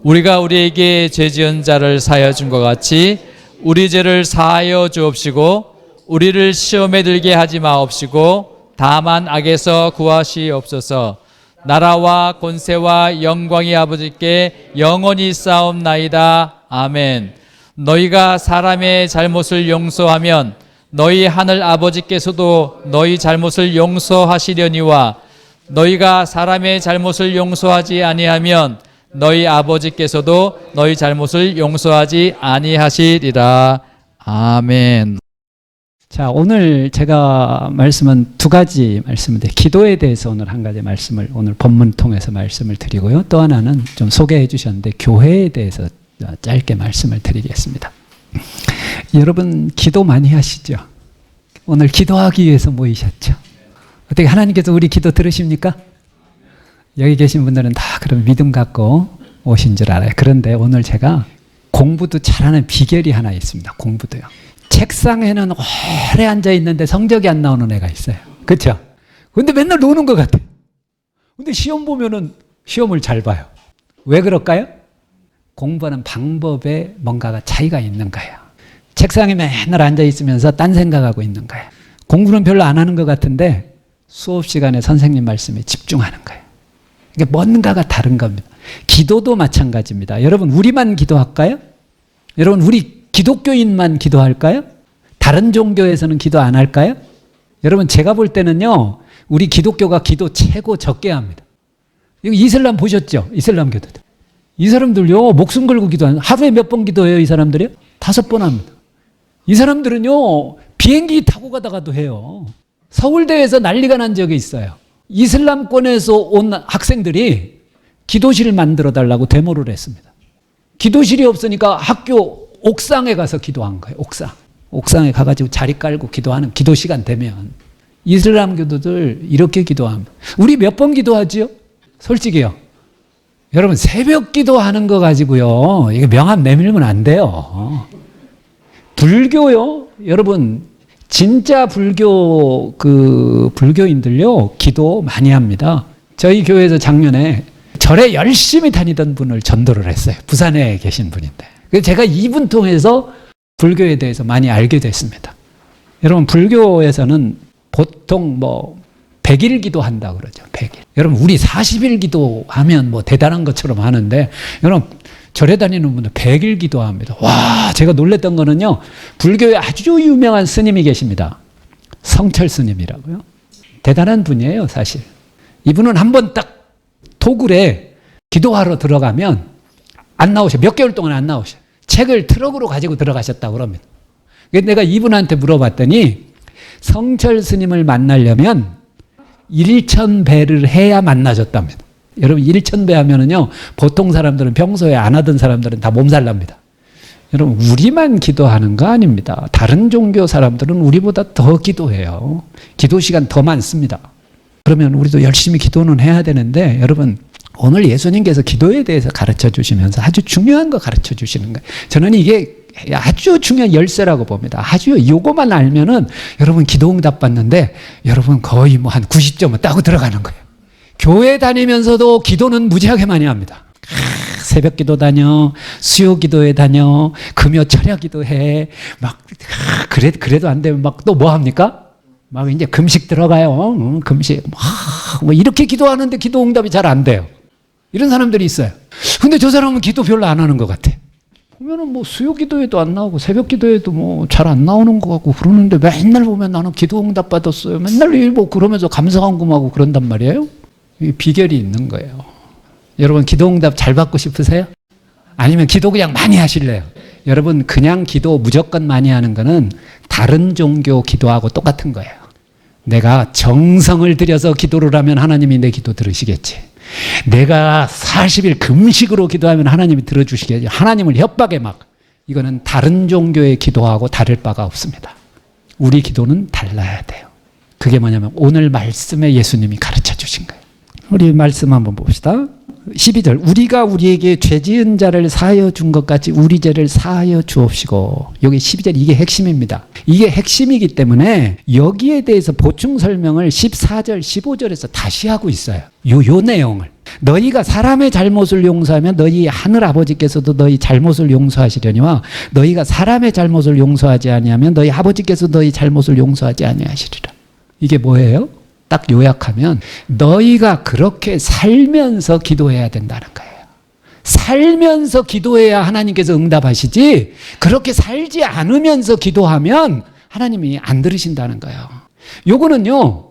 우리가 우리에게 죄 지은 자를 사하여 준 것 같이 우리 죄를 사하여 주옵시고 우리를 시험에 들게 하지 마옵시고 다만 악에서 구하시옵소서. 나라와 권세와 영광이 아버지께 영원히 쌓옵나이다. 아멘. 너희가 사람의 잘못을 용서하면 너희 하늘 아버지께서도 너희 잘못을 용서하시려니와 너희가 사람의 잘못을 용서하지 아니하면 너희 아버지께서도 너희 잘못을 용서하지 아니하시리라. 아멘. 자, 오늘 제가 말씀은 두 가지 말씀인데 기도에 대해서 오늘 한 가지 말씀을 오늘 본문 통해서 말씀을 드리고요. 또 하나는 좀 소개해 주셨는데 교회에 대해서 짧게 말씀을 드리겠습니다. 여러분 기도 많이 하시죠? 오늘 기도하기 위해서 모이셨죠? 어떻게 하나님께서 우리 기도 들으십니까? 여기 계신 분들은 다 그런 믿음 갖고 오신 줄 알아요. 그런데 오늘 제가 공부도 잘하는 비결이 하나 있습니다. 공부도요. 책상에는 오래 앉아 있는데 성적이 안 나오는 애가 있어요. 그렇죠? 근데 맨날 노는 것 같아. 근데 시험 보면은 시험을 잘 봐요. 왜 그럴까요? 공부하는 방법에 뭔가가 차이가 있는 거예요. 책상에 맨날 앉아 있으면서 딴 생각하고 있는 거예요. 공부는 별로 안 하는 것 같은데 수업 시간에 선생님 말씀에 집중하는 거예요. 이게 뭔가가 다른 겁니다. 기도도 마찬가지입니다. 여러분 우리만 기도할까요? 여러분 우리 기독교인만 기도할까요? 다른 종교에서는 기도 안 할까요? 여러분 제가 볼 때는요, 우리 기독교가 기도 최고 적게 합니다. 이슬람 보셨죠? 이슬람 교도들. 이 사람들요 목숨 걸고 기도하는, 하루에 몇 번 기도해요 이 사람들이요? 5번 합니다. 이 사람들은요 비행기 타고 가다가도 해요. 서울대에서 난리가 난 적이 있어요. 이슬람권에서 온 학생들이 기도실을 만들어 달라고 데모를 했습니다. 기도실이 없으니까 학교 옥상에 가서 기도한 거예요. 옥상에 가가지고 자리 깔고 기도하는, 기도 시간 되면. 이슬람 교도들 이렇게 기도합니다. 우리 몇 번 기도하지요? 솔직히요. 여러분 새벽 기도하는 거 가지고요 이게 명함 내밀면 안 돼요. 불교요, 여러분 진짜 불교인들요 기도 많이 합니다. 저희 교회에서 작년에 절에 열심히 다니던 분을 전도를 했어요. 부산에 계신 분인데. 그래서 제가 이분 통해서 불교에 대해서 많이 알게 됐습니다. 여러분 불교에서는 보통 100일 기도한다고 그러죠. 100일. 여러분 우리 40일 기도하면 대단한 것처럼 하는데 여러분 절에 다니는 분들 100일 기도합니다. 와, 제가 놀랬던 거는요, 불교에 아주 유명한 스님이 계십니다. 성철 스님이라고요. 대단한 분이에요 사실. 이분은 한번 딱 도굴에 기도하러 들어가면 안 나오셔. 몇 개월 동안 안 나오셔. 책을 트럭으로 가지고 들어가셨다고 그럽니다. 그래서 내가 이분한테 물어봤더니 성철 스님을 만나려면 1000배를 해야 만나줬답니다. 여러분 1000배 하면은요 보통 사람들은 평소에 안 하던 사람들은 다 몸살 납니다. 여러분 우리만 기도하는 거 아닙니다. 다른 종교 사람들은 우리보다 더 기도해요. 기도 시간 더 많습니다. 그러면 우리도 열심히 기도는 해야 되는데 여러분 오늘 예수님께서 기도에 대해서 가르쳐 주시면서 아주 중요한 거 가르쳐 주시는 거예요. 저는 이게 아주 중요한 열쇠라고 봅니다. 아주 요거만 알면은 여러분 기도 응답 받는데 여러분 거의 한 90점은 따고 들어가는 거예요. 교회 다니면서도 기도는 무지하게 많이 합니다. 새벽 기도 다녀, 수요 기도에 다녀, 금요 철야 기도해. 그래도 안 되면 또 뭐 합니까? 이제 금식 들어가요. 금식. 이렇게 기도하는데 기도 응답이 잘 안 돼요. 이런 사람들이 있어요. 근데 저 사람은 기도 별로 안 하는 것 같아. 보면은 수요 기도에도 안 나오고 새벽 기도에도 잘 안 나오는 것 같고 그러는데 맨날 보면 나는 기도 응답 받았어요. 맨날 그러면서 감사한금하고 그런단 말이에요. 비결이 있는 거예요. 여러분 기도 응답 잘 받고 싶으세요? 아니면 기도 그냥 많이 하실래요? 여러분 그냥 기도 무조건 많이 하는 거는 다른 종교 기도하고 똑같은 거예요. 내가 정성을 들여서 기도를 하면 하나님이 내 기도 들으시겠지. 내가 40일 금식으로 기도하면 하나님이 들어주시겠지. 하나님을 협박에 이거는 다른 종교의 기도하고 다를 바가 없습니다. 우리 기도는 달라야 돼요. 그게 뭐냐면 오늘 말씀에 예수님이 가르쳐 주신 거예요. 우리 말씀 한번 봅시다. 12절 우리가 우리에게 죄 지은 자를 사하여 준 것 같이 우리 죄를 사하여 주옵시고. 여기 12절 이게 핵심입니다. 이게 핵심이기 때문에 여기에 대해서 보충 설명을 14절 15절에서 다시 하고 있어요. 요 내용을 너희가 사람의 잘못을 용서하면 너희 하늘 아버지께서도 너희 잘못을 용서하시려니와 너희가 사람의 잘못을 용서하지 아니하면 너희 아버지께서 너희 잘못을 용서하지 아니하시리라. 이게 뭐예요? 딱 요약하면 너희가 그렇게 살면서 기도해야 된다는 거예요. 살면서 기도해야 하나님께서 응답하시지 그렇게 살지 않으면서 기도하면 하나님이 안 들으신다는 거예요. 요거는요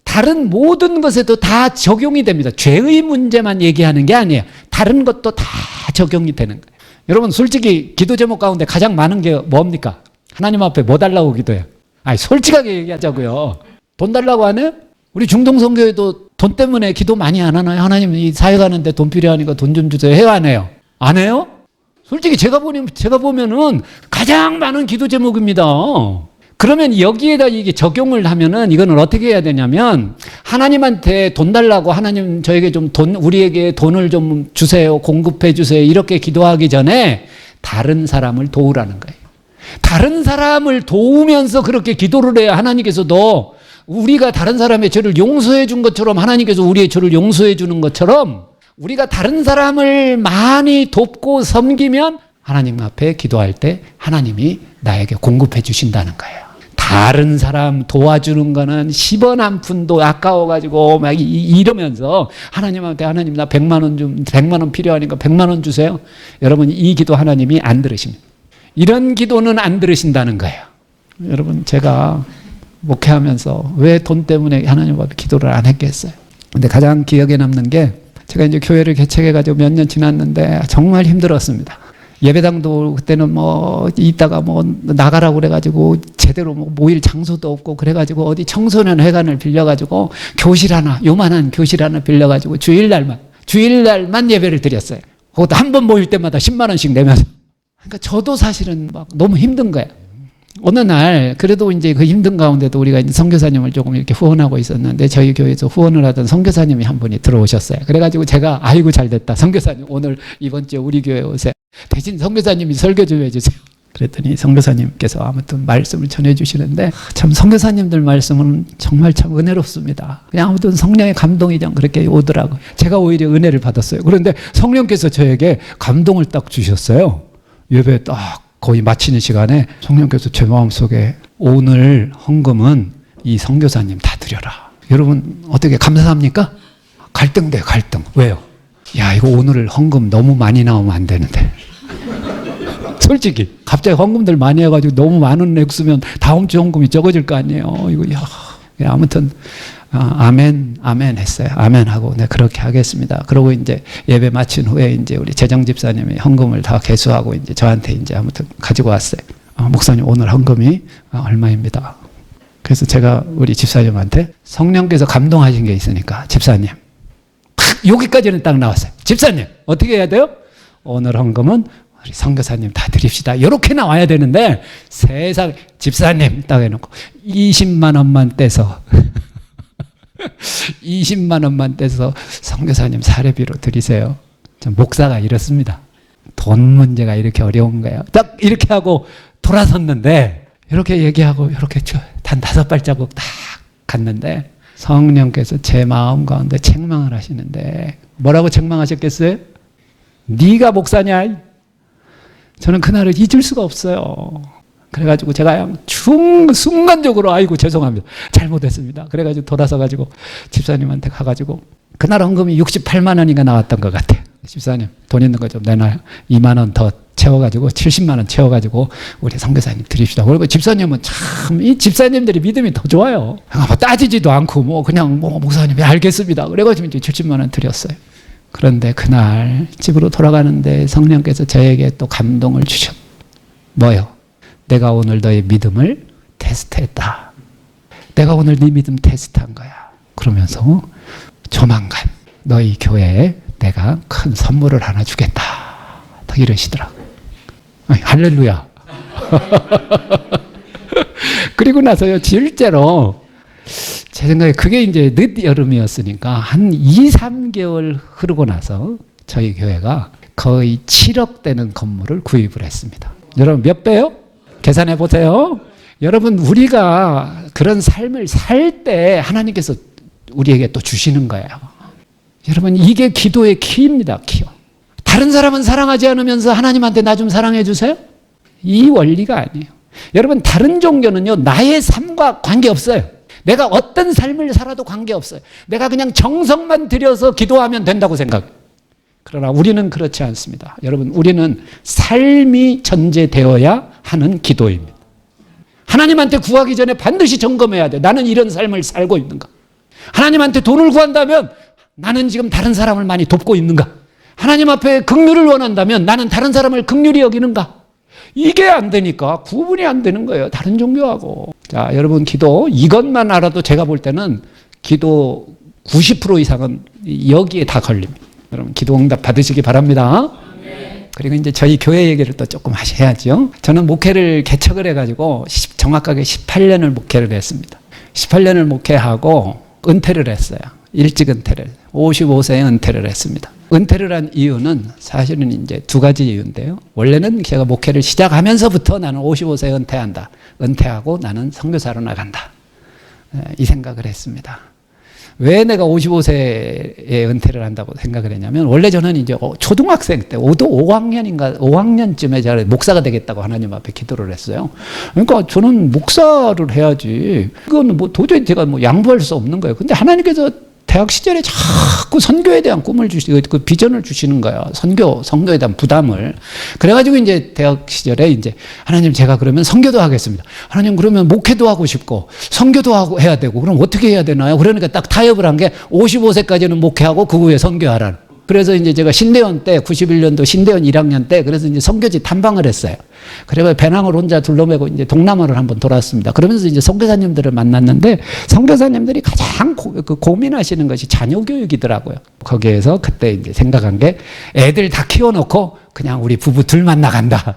다른 모든 것에도 다 적용이 됩니다. 죄의 문제만 얘기하는 게 아니에요. 다른 것도 다 적용이 되는 거예요. 여러분 솔직히 기도 제목 가운데 가장 많은 게 뭡니까? 하나님 앞에 뭐 달라고 기도해요? 아니 솔직하게 얘기하자고요. 돈 달라고 안 해요? 우리 중동성교회도 돈 때문에 기도 많이 안 하나요? 하나님 이 사회 가는데 돈 필요하니까 돈 좀 주세요. 해요 안 해요? 안 해요? 솔직히 제가 보면은 가장 많은 기도 제목입니다. 그러면 여기에다 이게 적용을 하면은 이거는 어떻게 해야 되냐면 하나님한테 돈 달라고 하나님 저에게 좀 우리에게 돈을 좀 주세요. 공급해 주세요. 이렇게 기도하기 전에 다른 사람을 도우라는 거예요. 다른 사람을 도우면서 그렇게 기도를 해야 하나님께서도 우리가 다른 사람의 죄를 용서해 준 것처럼 하나님께서 우리의 죄를 용서해 주는 것처럼 우리가 다른 사람을 많이 돕고 섬기면 하나님 앞에 기도할 때 하나님이 나에게 공급해 주신다는 거예요. 다른 사람 도와주는 거는 10원 한 푼도 아까워가지고 막 이러면서 하나님한테 하나님 나 100만 원 필요하니까 100만 원 주세요. 여러분 이 기도 하나님이 안 들으십니다. 이런 기도는 안 들으신다는 거예요. 여러분 제가 목회하면서 왜 돈 때문에 하나님 앞에 기도를 안 했겠어요. 근데 가장 기억에 남는 게 제가 이제 교회를 개척해가지고 몇 년 지났는데 정말 힘들었습니다. 예배당도 그때는 뭐 이따가 뭐 나가라고 그래가지고 제대로 뭐 모일 장소도 없고 그래가지고 어디 청소년 회관을 빌려가지고 교실 하나 요만한 교실 하나 빌려가지고 주일날만 예배를 드렸어요. 그것도 한 번 모일 때마다 10만 원씩 내면서. 그러니까 저도 사실은 막 너무 힘든 거예요. 어느 날 그래도 이제 그 힘든 가운데도 우리가 이제 선교사님을 조금 이렇게 후원하고 있었는데 저희 교회에서 후원을 하던 선교사님이 한 분이 들어오셨어요. 그래가지고 제가 아이고 잘됐다 선교사님 오늘 이번 주에 우리 교회 오세요. 대신 선교사님이 설교 좀 해주세요. 그랬더니 선교사님께서 아무튼 말씀을 전해주시는데 참 선교사님들 말씀은 정말 참 은혜롭습니다. 그냥 아무튼 성령의 감동이 좀 그렇게 오더라고요. 제가 오히려 은혜를 받았어요. 그런데 성령께서 저에게 감동을 딱 주셨어요. 예배 딱 거의 마치는 시간에 성령께서 제 마음속에 오늘 헌금은 이 선교사님 다 드려라. 여러분 어떻게 감사합니까? 갈등돼 갈등. 왜요? 야 이거 오늘 헌금 너무 많이 나오면 안 되는데. 솔직히 갑자기 헌금들 많이 해가지고 너무 많은 액수면 다음 주 헌금이 적어질 거 아니에요. 이거 야 아무튼 아멘 했어요. 아멘 하고 네 그렇게 하겠습니다. 그러고 이제 예배 마친 후에 이제 우리 재정 집사님이 헌금을 다 개수하고 이제 저한테 이제 아무튼 가지고 왔어요. 목사님 오늘 헌금이 얼마입니다. 그래서 제가 우리 집사님한테 성령께서 감동하신 게 있으니까 집사님 딱 여기까지는 딱 나왔어요. 집사님 어떻게 해야 돼요? 오늘 헌금은 우리 선교사님 다 드립시다. 이렇게 나와야 되는데 세상 집사님 딱 해놓고 20만 원만 떼서 20만 원만 떼서 선교사님 사례비로 드리세요. 목사가 이렇습니다. 돈 문제가 이렇게 어려운 거예요. 딱 이렇게 하고 돌아섰는데 이렇게 얘기하고 이렇게 단 5발자국 딱 갔는데 성령께서 제 마음 가운데 책망을 하시는데 뭐라고 책망하셨겠어요? 네가 목사냐? 저는 그날을 잊을 수가 없어요. 그래가지고 제가 순간적으로 아이고 죄송합니다. 잘못했습니다. 그래가지고 돌아서가지고 집사님한테 가가지고 그날 헌금이 68만 원인가 나왔던 것 같아요. 집사님 돈 있는 거 좀 내놔요. 2만 원 더 채워가지고 70만 원 채워가지고 우리 선교사님 드립시다. 그리고 집사님은 참 이 집사님들이 믿음이 더 좋아요. 뭐 따지지도 않고 뭐 그냥 뭐 목사님이 알겠습니다. 그래가지고 이제 70만 원 드렸어요. 그런데 그날 집으로 돌아가는데 성령께서 저에게 또 감동을 주셨. 뭐요? 내가 오늘 너의 믿음을 테스트했다. 내가 오늘 네 믿음 테스트한 거야. 그러면서 조만간 너희 교회에 내가 큰 선물을 하나 주겠다. 딱 이러시더라고요. 할렐루야. 그리고 나서요 실제로 제 생각에 그게 이제 늦 여름이었으니까 한 2, 3개월 흐르고 나서 저희 교회가 거의 7억 되는 건물을 구입을 했습니다. 여러분 몇 배요? 계산해 보세요. 여러분 우리가 그런 삶을 살 때 하나님께서 우리에게 또 주시는 거예요. 여러분 이게 기도의 키입니다. 키요. 다른 사람은 사랑하지 않으면서 하나님한테 나 좀 사랑해 주세요? 이 원리가 아니에요. 여러분 다른 종교는요 나의 삶과 관계없어요. 내가 어떤 삶을 살아도 관계없어요. 내가 그냥 정성만 들여서 기도하면 된다고 생각해요. 그러나 우리는 그렇지 않습니다. 여러분 우리는 삶이 전제되어야 하는 기도입니다. 하나님한테 구하기 전에 반드시 점검해야 돼. 나는 이런 삶을 살고 있는가? 하나님한테 돈을 구한다면 나는 지금 다른 사람을 많이 돕고 있는가? 하나님 앞에 긍휼을 원한다면 나는 다른 사람을 긍휼히 여기는가? 이게 안 되니까 구분이 안 되는 거예요. 다른 종교하고. 자, 여러분 기도 이것만 알아도 제가 볼 때는 기도 90% 이상은 여기에 다 걸립니다. 여러분 기도 응답 받으시기 바랍니다. 그리고 이제 저희 교회 얘기를 또 조금 하셔야죠. 저는 목회를 개척을 해가지고 정확하게 18년을 목회를 했습니다. 18년을 목회하고 은퇴를 했어요. 일찍 은퇴를. 55세에 은퇴를 했습니다. 은퇴를 한 이유는 사실은 이제 두 가지 이유인데요. 원래는 제가 목회를 시작하면서부터 나는 55세에 은퇴한다. 은퇴하고 나는 선교사로 나간다. 이 생각을 했습니다. 왜 내가 55세에 은퇴를 한다고 생각을 했냐면 원래 저는 이제 초등학생 때 5학년쯤에 제가 목사가 되겠다고 하나님 앞에 기도를 했어요. 그러니까 저는 목사를 해야지. 그건 뭐 도저히 제가 뭐 양보할 수 없는 거예요. 근데 하나님께서 대학 시절에 자꾸 선교에 대한 꿈을 주시고 그 비전을 주시는 거야. 선교에 대한 부담을. 그래가지고 이제 대학 시절에 이제 하나님 제가 그러면 선교도 하겠습니다. 하나님 그러면 목회도 하고 싶고 선교도 하고 해야 되고 그럼 어떻게 해야 되나요? 그러니까 딱 타협을 한 게 55세까지는 목회하고 그 후에 선교하라는. 그래서 이제 제가 신대원 때 91년도 신대원 1학년 때 그래서 이제 선교지 탐방을 했어요. 그래서 배낭을 혼자 둘러매고 이제 동남아를 한번 돌았습니다. 그러면서 이제 선교사님들을 만났는데 선교사님들이 가장 고민하시는 것이 자녀 교육이더라고요. 거기에서 그때 이제 생각한 게 애들 다 키워놓고 그냥 우리 부부 둘만 나간다.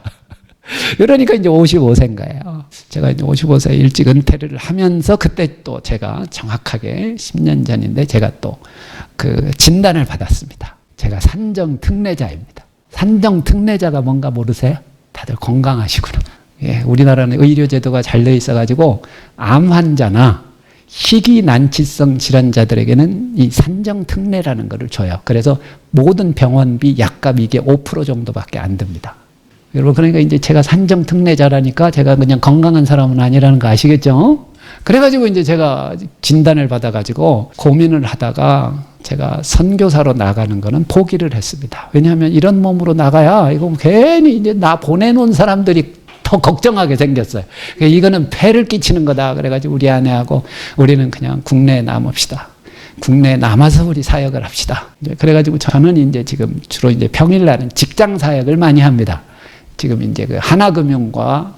그러니까 이제 55세인 거예요. 제가 이제 55세 일찍 은퇴를 하면서 그때 또 제가 정확하게 10년 전인데 제가 또 그 진단을 받았습니다. 제가 산정특례자입니다. 산정특례자가 뭔가 모르세요? 다들 건강하시구나. 예, 우리나라는 의료제도가 잘 돼 있어가지고 암 환자나 희귀난치성 질환자들에게는 이 산정특례라는 것을 줘요. 그래서 모든 병원비, 약값 이게 5% 정도밖에 안 듭니다. 여러분 그러니까 이제 제가 산정특례자라니까 제가 그냥 건강한 사람은 아니라는 거 아시겠죠? 그래가지고 이제 제가 진단을 받아가지고 고민을 하다가 제가 선교사로 나가는 거는 포기를 했습니다. 왜냐하면 이런 몸으로 나가야 이거 괜히 이제 나 보내놓은 사람들이 더 걱정하게 생겼어요. 이거는 폐를 끼치는 거다. 그래가지고 우리 아내하고 우리는 그냥 국내에 남읍시다. 국내에 남아서 우리 사역을 합시다. 그래가지고 저는 이제 지금 주로 이제 평일날은 직장 사역을 많이 합니다. 지금 이제 그 하나금융과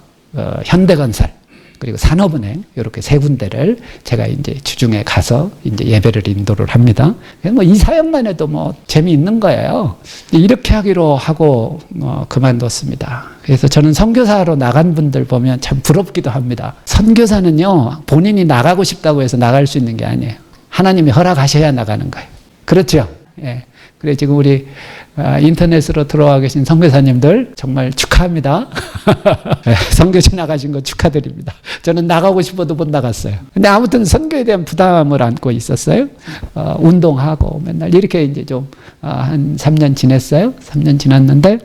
현대건설 그리고 산업은행 이렇게 세 군데를 제가 이제 주중에 가서 이제 예배를 인도를 합니다. 뭐 이 사역만 해도 뭐 재미있는 거예요. 이렇게 하기로 하고 그만뒀습니다. 그래서 저는 선교사로 나간 분들 보면 참 부럽기도 합니다. 선교사는요 본인이 나가고 싶다고 해서 나갈 수 있는 게 아니에요. 하나님이 허락하셔야 나가는 거예요. 그렇죠? 예. 그래 지금 우리 인터넷으로 들어와 계신 선교사님들 정말 축하합니다. 선교지 나가신 거 축하드립니다. 저는 나가고 싶어도 못 나갔어요. 근데 아무튼 선교에 대한 부담을 안고 있었어요. 운동하고 맨날 이렇게 이제 좀 한 3년 지냈어요. 3년 지났는데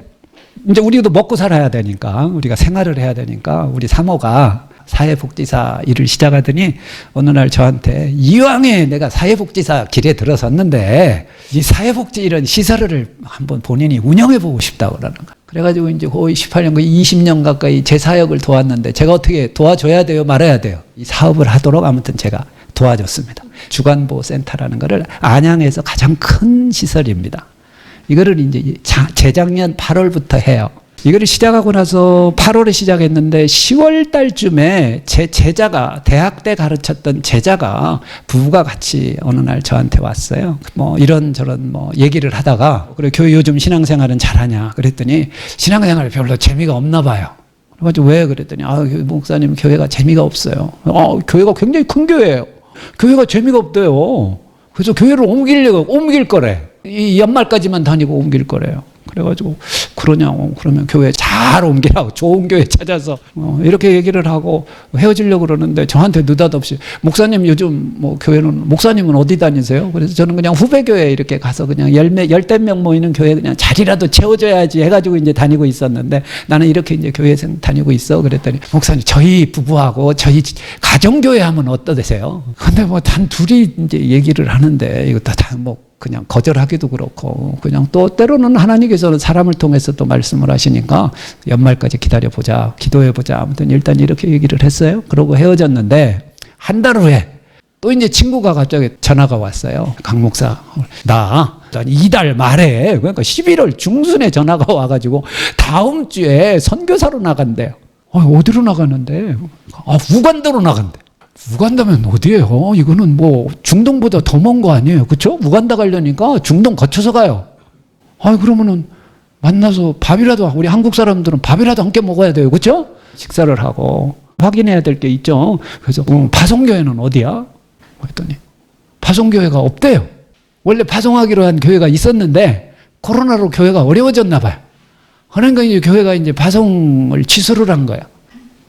이제 우리도 먹고 살아야 되니까 우리가 생활을 해야 되니까 우리 사모가 사회복지사 일을 시작하더니 어느 날 저한테 이왕에 내가 사회복지사 길에 들어섰는데 이 사회복지 이런 시설을 한번 본인이 운영해보고 싶다고 그러는 거예요. 그래가지고 이제 거의 18년, 거의 20년 가까이 제 사역을 도왔는데 제가 어떻게 도와줘야 돼요? 말아야 돼요? 이 사업을 하도록 아무튼 제가 도와줬습니다. 주간보호센터라는 거를 안양에서 가장 큰 시설입니다. 이거를 이제 재작년 8월부터 해요. 이거를 시작하고 나서 8월에 시작했는데 10월 달쯤에 제 제자가 대학 때 가르쳤던 제자가 부부가 같이 어느 날 저한테 왔어요. 뭐 이런저런 뭐 얘기를 하다가 그래 교회 요즘 신앙생활은 잘하냐 그랬더니 신앙생활 별로 재미가 없나 봐요. 그래가지고 왜 그랬더니 목사님 교회가 재미가 없어요. 교회가 굉장히 큰 교회예요. 교회가 재미가 없대요. 그래서 교회를 옮길 거래. 이 연말까지만 다니고 옮길 거래요. 그래가지고 그러냐고. 그러면 교회 잘 옮기라고, 좋은 교회 찾아서 이렇게 얘기를 하고 헤어지려고 그러는데 저한테 느닷없이 목사님 요즘 뭐 교회는, 목사님은 어디 다니세요? 그래서 저는 그냥 후배 교회 이렇게 가서 그냥 열댓 명 모이는 교회 그냥 자리라도 채워줘야지 해가지고 이제 다니고 있었는데, 나는 이렇게 이제 교회생 다니고 있어. 그랬더니 목사님 저희 부부하고 저희 가정교회 하면 어떠세요? 근데 뭐 단 둘이 이제 얘기를 하는데 이거 다 뭐 그냥 거절하기도 그렇고, 그냥 또 때로는 하나님께서는 사람을 통해서 또 말씀을 하시니까 연말까지 기다려보자, 기도해보자. 아무튼 일단 이렇게 얘기를 했어요. 그러고 헤어졌는데 한 달 후에 또 이제 친구가 갑자기 전화가 왔어요. 강 목사, 나 이달 말에, 그러니까 11월 중순에 전화가 와가지고 다음 주에 선교사로 나간대요. 어디로 나가는데? 우간다로 나간대. 우간다면 어디예요? 이거는 뭐 중동보다 더 먼 거 아니에요? 그렇죠? 우간다 가려니까 중동 거쳐서 가요. 그러면은 만나서 밥이라도, 우리 한국 사람들은 밥이라도 함께 먹어야 돼요. 그렇죠? 식사를 하고 확인해야 될 게 있죠. 그래서 파송교회는 어디야? 했더니 파송교회가 없대요. 원래 파송하기로 한 교회가 있었는데 코로나로 교회가 어려워졌나 봐요. 그러니까 이제 교회가 이제 파송을 취소를 한 거야.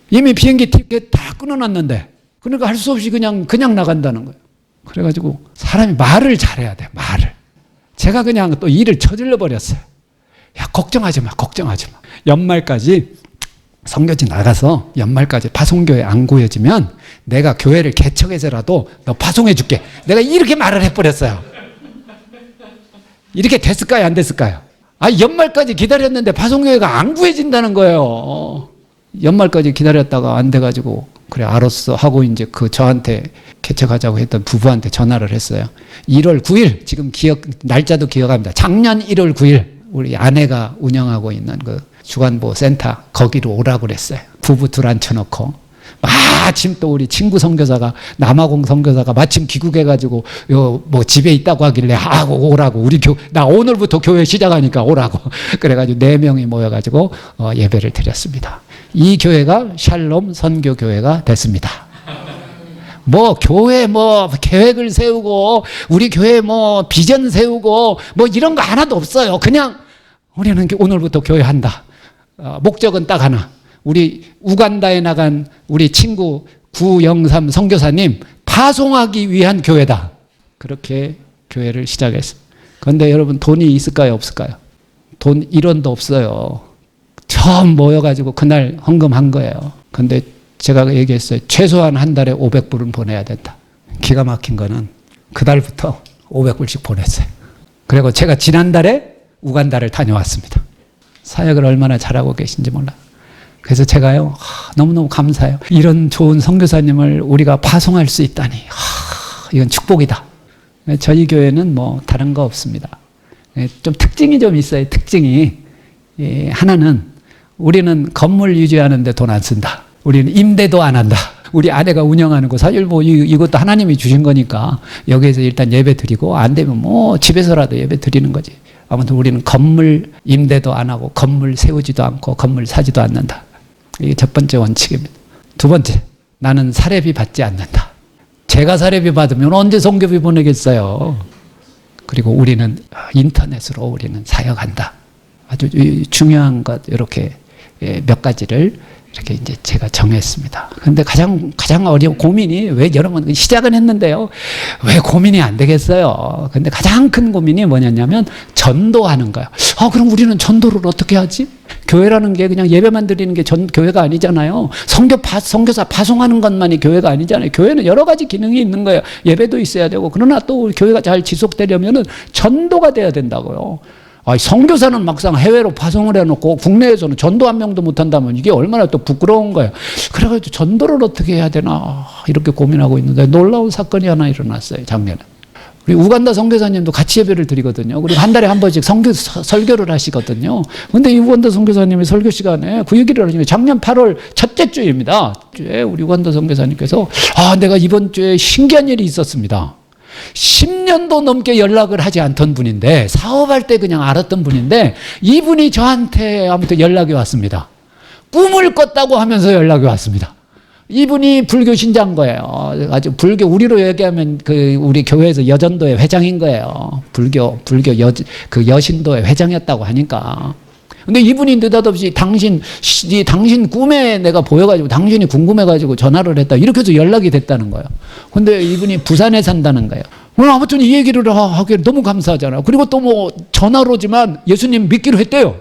이미 비행기 티켓 다 끊어놨는데, 그러니까 할 수 없이 그냥 나간다는 거예요. 그래가지고 사람이 말을 잘해야 돼, 말을. 제가 그냥 또 일을 저질러 버렸어요. 야, 걱정하지 마. 연말까지 선교지 나가서 연말까지 파송교회 안 구해지면 내가 교회를 개척해서라도 너 파송해 줄게. 내가 이렇게 말을 해버렸어요. 이렇게 됐을까요, 안 됐을까요? 연말까지 기다렸는데 파송교회가 안 구해진다는 거예요. 연말까지 기다렸다가 안 돼가지고, 그래 알았어 하고 이제 저한테 개척하자고 했던 부부한테 전화를 했어요. 1월 9일, 지금 날짜도 기억합니다. 작년 1월 9일 우리 아내가 운영하고 있는 그 주간보 센터 거기로 오라고 그랬어요. 부부 둘 앉혀놓고. 마침 또 우리 친구 선교사가, 남아공 선교사가 마침 귀국해가지고 뭐 집에 있다고 하길래 오라고, 나 오늘부터 교회 시작하니까 오라고. 그래가지고 4명이 모여가지고 예배를 드렸습니다. 이 교회가 샬롬 선교교회가 됐습니다. 뭐 교회 뭐 계획을 세우고 우리 교회 뭐 비전 세우고 뭐 이런 거 하나도 없어요. 그냥 우리는 오늘부터 교회 한다. 목적은 딱 하나. 우리 우간다에 나간 우리 친구 903 선교사님 파송하기 위한 교회다. 그렇게 교회를 시작했어요. 그런데 여러분 돈이 있을까요, 없을까요? 돈 1원도 없어요. 처음 모여가지고 그날 헌금한 거예요. 근데 제가 얘기했어요. 최소한 한 달에 500불은 보내야 된다. 기가 막힌 거는 그달부터 500불씩 보냈어요. 그리고 제가 지난달에 우간다를 다녀왔습니다. 사역을 얼마나 잘하고 계신지 몰라. 그래서 제가요, 너무너무 감사해요. 이런 좋은 선교사님을 우리가 파송할 수 있다니, 이건 축복이다. 저희 교회는 뭐 다른 거 없습니다. 좀 특징이 좀 있어요. 특징이 하나는, 우리는 건물 유지하는데 돈 안 쓴다. 우리는 임대도 안 한다. 우리 아내가 운영하는 거, 사실 뭐 이것도 하나님이 주신 거니까 여기에서 일단 예배 드리고, 안 되면 뭐 집에서라도 예배 드리는 거지. 아무튼 우리는 건물 임대도 안 하고 건물 세우지도 않고 건물 사지도 않는다. 이게 첫 번째 원칙입니다. 두 번째, 나는 사례비 받지 않는다. 제가 사례비 받으면 언제 선교비 보내겠어요. 그리고 우리는 인터넷으로 우리는 사역한다. 아주 중요한 것, 이렇게 몇 가지를 이렇게 이제 제가 정했습니다. 그런데 가장 어려운 고민이, 왜 여러분 시작은 했는데요, 왜 고민이 안 되겠어요? 근데 가장 큰 고민이 뭐냐면 전도하는 거예요. 그럼 우리는 전도를 어떻게 하지? 교회라는 게 그냥 예배만 드리는 게 교회가 아니잖아요. 선교사 파송하는 것만이 교회가 아니잖아요. 교회는 여러 가지 기능이 있는 거예요. 예배도 있어야 되고, 그러나 또 교회가 잘 지속되려면은 전도가 돼야 된다고요. 선교사는 막상 해외로 파송을 해놓고 국내에서는 전도 한 명도 못한다면 이게 얼마나 또 부끄러운 거예요. 그래가지고 전도를 어떻게 해야 되나 이렇게 고민하고 있는데, 놀라운 사건이 하나 일어났어요, 작년에. 우리 우간다 선교사님도 같이 예배를 드리거든요. 그리고 한 달에 한 번씩 설교를 하시거든요. 근데 이 우간다 선교사님이 설교 시간에 그 얘기를 하시면, 작년 8월 첫째 주입니다. 우리 우간다 선교사님께서 내가 이번 주에 신기한 일이 있었습니다. 10년도 넘게 연락을 하지 않던 분인데, 사업할 때 그냥 알았던 분인데, 이분이 저한테 아무튼 연락이 왔습니다. 꿈을 꿨다고 하면서 연락이 왔습니다. 이분이 불교 신자인 거예요. 아주 불교, 우리로 얘기하면 우리 교회에서 여전도의 회장인 거예요. 불교 여신도의 회장이었다고 하니까. 근데 이분이 느닷없이 당신 꿈에 내가 보여가지고 당신이 궁금해가지고 전화를 했다. 이렇게 해서 연락이 됐다는 거예요. 근데 이분이 부산에 산다는 거예요. 아무튼 이 얘기를 하기에 너무 감사하잖아요. 그리고 또 뭐 전화로지만 예수님 믿기로 했대요.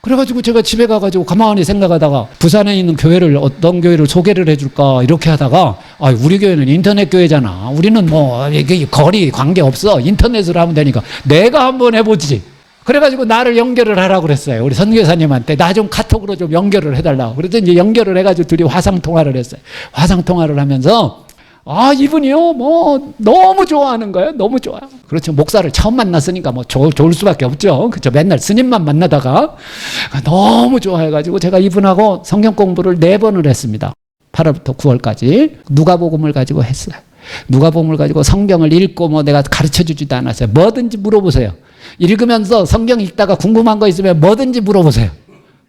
그래가지고 제가 집에 가가지고 가만히 생각하다가 부산에 있는 교회를 어떤 교회를 소개를 해줄까 이렇게 하다가 우리 교회는 인터넷 교회잖아. 우리는 뭐 이게 거리 관계없어. 인터넷으로 하면 되니까 내가 한번 해보지. 그래가지고 나를 연결을 하라고 그랬어요. 우리 선교사님한테 나 좀 카톡으로 좀 연결을 해달라고. 그랬더니 이제 연결을 해가지고 둘이 화상통화를 했어요. 화상통화를 하면서 이분이요, 뭐, 너무 좋아하는 거예요. 너무 좋아요. 그렇죠. 목사를 처음 만났으니까 뭐 좋을 수밖에 없죠. 그렇죠. 맨날 스님만 만나다가 너무 좋아해가지고 제가 이분하고 성경 공부를 4번을 했습니다. 8월부터 9월까지. 누가복음을 가지고 했어요. 누가복음을 가지고 성경을 읽고 뭐 내가 가르쳐 주지도 않았어요. 뭐든지 물어보세요. 읽으면서 성경 읽다가 궁금한 거 있으면 뭐든지 물어보세요.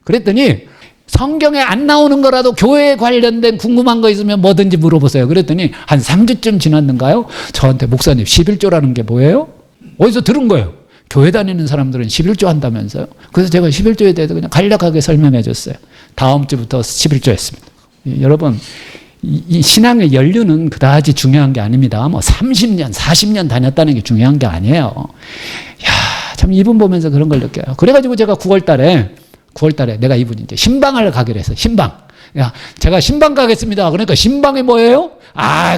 그랬더니 성경에 안 나오는 거라도 교회에 관련된 궁금한 거 있으면 뭐든지 물어보세요. 그랬더니 한 3주쯤 지났는가요? 저한테 목사님 11조라는 게 뭐예요? 어디서 들은 거예요? 교회 다니는 사람들은 11조 한다면서요? 그래서 제가 11조에 대해서 그냥 간략하게 설명해 줬어요. 다음 주부터 11조 했습니다. 여러분, 이 신앙의 연륜은 그다지 중요한 게 아닙니다. 뭐 30년, 40년 다녔다는 게 중요한 게 아니에요. 참 이분 보면서 그런 걸 느껴요. 그래가지고 제가 9월 달에 내가 이분이 이제 신방을 가기로 했어요. 신방. 제가 신방 가겠습니다. 그러니까 신방이 뭐예요?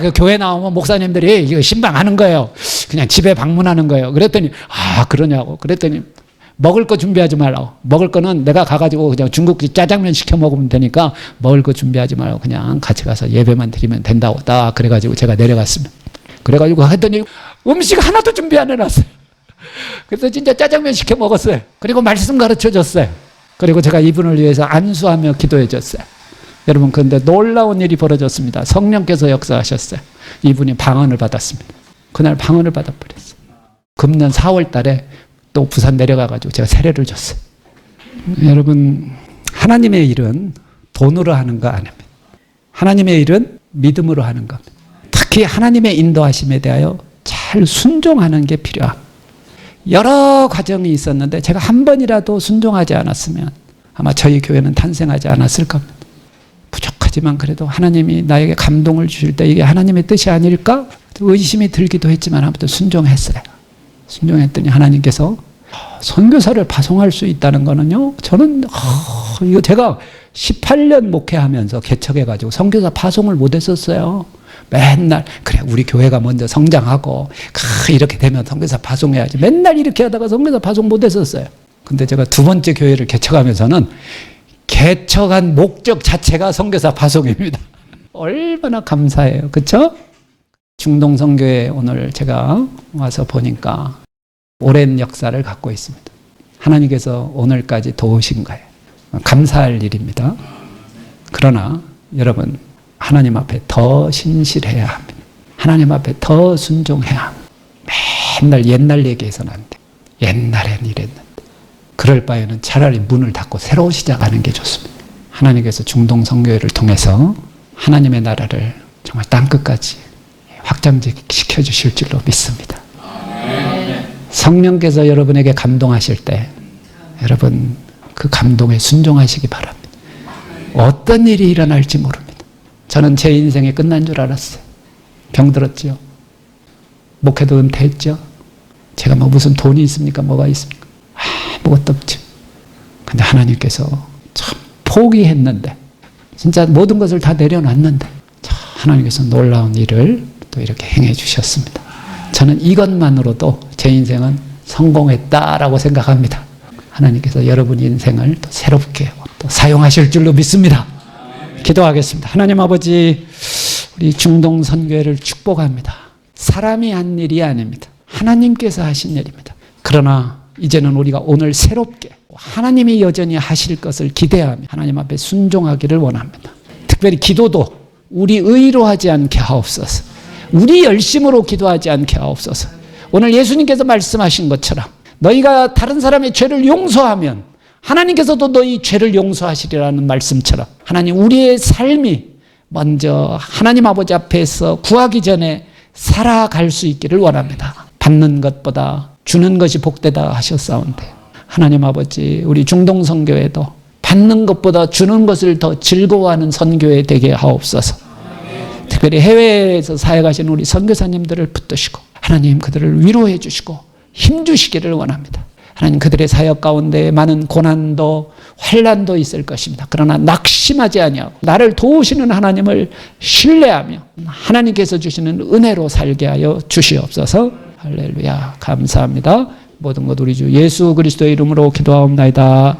그 교회 나오면 목사님들이 이거 신방 하는 거예요. 그냥 집에 방문하는 거예요. 그랬더니, 그러냐고. 그랬더니, 먹을 거 준비하지 말라고. 먹을 거는 내가 가가지고 그냥 중국집 짜장면 시켜 먹으면 되니까 먹을 거 준비하지 말고 그냥 같이 가서 예배만 드리면 된다고. 딱 그래가지고 제가 내려갔습니다. 그래가지고 했더니 음식 하나도 준비 안 해놨어요. 그래서 진짜 짜장면 시켜 먹었어요. 그리고 말씀 가르쳐 줬어요. 그리고 제가 이분을 위해서 안수하며 기도해 줬어요. 여러분, 그런데 놀라운 일이 벌어졌습니다. 성령께서 역사하셨어요. 이분이 방언을 받았습니다. 그날 방언을 받아버렸어요. 금년 4월 달에 또 부산 내려가가지고 제가 세례를 줬어요. 여러분, 하나님의 일은 돈으로 하는 거 아닙니다. 하나님의 일은 믿음으로 하는 겁니다. 특히 하나님의 인도하심에 대하여 잘 순종하는 게 필요합니다. 여러 과정이 있었는데 제가 한 번이라도 순종하지 않았으면 아마 저희 교회는 탄생하지 않았을 겁니다. 부족하지만 그래도 하나님이 나에게 감동을 주실 때 이게 하나님의 뜻이 아닐까? 의심이 들기도 했지만 아무튼 순종했어요. 순종했더니 하나님께서 선교사를 파송할 수 있다는 거는요, 저는 이거 제가 18년 목회하면서 개척해가지고 선교사 파송을 못했었어요. 맨날 그래 우리 교회가 먼저 성장하고 이렇게 되면 선교사 파송해야지. 맨날 이렇게 하다가 선교사 파송 못했었어요. 근데 제가 2번째 교회를 개척하면서는 개척한 목적 자체가 선교사 파송입니다. 얼마나 감사해요. 그렇죠? 중동 선교에 오늘 제가 와서 보니까 오랜 역사를 갖고 있습니다. 하나님께서 오늘까지 도우신 거예요. 감사할 일입니다. 그러나 여러분, 하나님 앞에 더 신실해야 합니다. 하나님 앞에 더 순종해야 합니다. 맨날 옛날 얘기해서는 안 돼. 옛날엔 이랬는데. 그럴 바에는 차라리 문을 닫고 새로 시작하는 게 좋습니다. 하나님께서 중동 선교회를 통해서 하나님의 나라를 정말 땅끝까지 확장시켜 주실 줄로 믿습니다. 성령께서 여러분에게 감동하실 때 여러분 그 감동에 순종하시기 바랍니다. 어떤 일이 일어날지 모릅니다. 저는 제 인생이 끝난 줄 알았어요. 병들었죠. 목회도 은퇴했죠. 제가 뭐 무슨 돈이 있습니까? 뭐가 있습니까? 아무것도 없죠. 근데 하나님께서 참 포기했는데 진짜 모든 것을 다 내려놨는데 하나님께서 놀라운 일을 또 이렇게 행해 주셨습니다. 저는 이것만으로도 제 인생은 성공했다라고 생각합니다. 하나님께서 여러분 인생을 또 새롭게 또 사용하실 줄로 믿습니다. 기도하겠습니다. 하나님 아버지, 우리 중동 선교회를 축복합니다. 사람이 한 일이 아닙니다. 하나님께서 하신 일입니다. 그러나 이제는 우리가 오늘 새롭게 하나님이 여전히 하실 것을 기대하며 하나님 앞에 순종하기를 원합니다. 특별히 기도도 우리 의로 하지 않게 하옵소서. 우리 열심으로 기도하지 않게 하옵소서. 오늘 예수님께서 말씀하신 것처럼 너희가 다른 사람의 죄를 용서하면 하나님께서도 너희 죄를 용서하시리라는 말씀처럼 하나님 우리의 삶이 먼저 하나님 아버지 앞에서 구하기 전에 살아갈 수 있기를 원합니다. 받는 것보다 주는 것이 복되다 하셨사온데, 하나님 아버지 우리 중동선교회도 받는 것보다 주는 것을 더 즐거워하는 선교회 되게 하옵소서. 특별히 해외에서 사역하시는 우리 선교사님들을 붙드시고 하나님 그들을 위로해 주시고 힘주시기를 원합니다. 하나님 그들의 사역 가운데 많은 고난도 환난도 있을 것입니다. 그러나 낙심하지 아니하고 나를 도우시는 하나님을 신뢰하며 하나님께서 주시는 은혜로 살게 하여 주시옵소서. 할렐루야. 감사합니다. 모든 것 우리 주 예수 그리스도의 이름으로 기도하옵나이다.